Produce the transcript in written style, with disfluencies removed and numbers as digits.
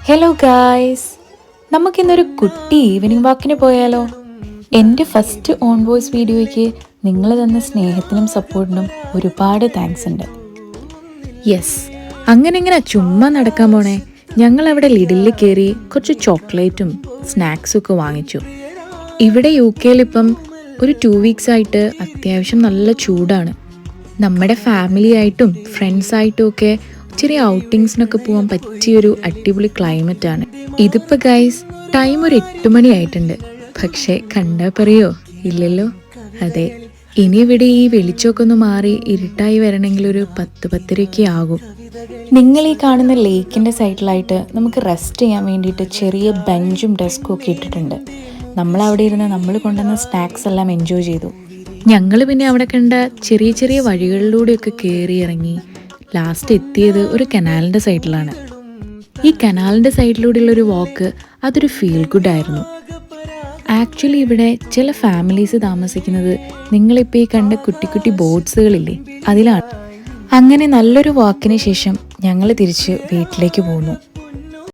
Hello guys, നമുക്കിന്നൊരു കുട്ടി evening വാക്കിന് പോയാലോ? എൻ്റെ ഫസ്റ്റ് ഓൺ വോയിസ് വീഡിയോയ്ക്ക് നിങ്ങൾ തന്ന സ്നേഹത്തിനും സപ്പോർട്ടിനും ഒരുപാട് താങ്ക്സ് ഉണ്ട്. യെസ്, അങ്ങനെ ചുമ്മാ നടക്കാൻ പോണേ. ഞങ്ങൾ അവിടെ ലിഡിൽ കയറി കുറച്ച് ചോക്ലേറ്റും സ്നാക്സും ഒക്കെ വാങ്ങിച്ചു. ഇവിടെ UK ഇപ്പം ഒരു 2 വീക്സ് ആയിട്ട് അത്യാവശ്യം നല്ല ചൂടാണ്. നമ്മുടെ ഫാമിലി ആയിട്ടും ഫ്രണ്ട്സായിട്ടും ഒക്കെ ചെറിയ ഔട്ടിങ്സിനൊക്കെ പോകാൻ പറ്റിയൊരു അടിപൊളി ക്ലൈമറ്റാണ്. ഇതിപ്പോൾ ഗൈസ് ടൈം ഒരു 8 മണി ആയിട്ടുണ്ട്. പക്ഷേ കണ്ടാൽ പറയോ? ഇല്ലല്ലോ. അതെ, ഇനി ഇവിടെ ഈ വെളിച്ചമൊക്കെ ഒന്ന് മാറി ഇരുട്ടായി വരണമെങ്കിൽ ഒരു 10-10:30 ആകും. നിങ്ങൾ ഈ കാണുന്ന ലേക്കിൻ്റെ സൈഡിലായിട്ട് നമുക്ക് റെസ്റ്റ് ചെയ്യാൻ വേണ്ടിയിട്ട് ചെറിയ ബെഞ്ചും ഡെസ്കും ഒക്കെ ഇട്ടിട്ടുണ്ട്. നമ്മളവിടെ ഇരുന്ന് നമ്മൾ കൊണ്ടുവന്ന സ്നാക്സ് എല്ലാം എൻജോയ് ചെയ്തു. ഞങ്ങൾ പിന്നെ അവിടെ കണ്ട ചെറിയ ചെറിയ വഴികളിലൂടെയൊക്കെ കയറി ഇറങ്ങി ലാസ്റ്റ് എത്തിയത് ഒരു കനാലിൻ്റെ സൈഡിലാണ്. ഈ കനാലിൻ്റെ സൈഡിലൂടെയുള്ളൊരു വാക്ക് അതൊരു ഫീൽ ഗുഡ് ആയിരുന്നു. ആക്ച്വലി ഇവിടെ ചില ഫാമിലീസ് താമസിക്കുന്നത് നിങ്ങളിപ്പോൾ ഈ കണ്ട കുട്ടി കുട്ടി ബോട്ട്സുകളില്ലേ, അതിലാണ്. അങ്ങനെ നല്ലൊരു വാക്കിന് ശേഷം ഞങ്ങൾ തിരിച്ച് വീട്ടിലേക്ക് പോന്നു.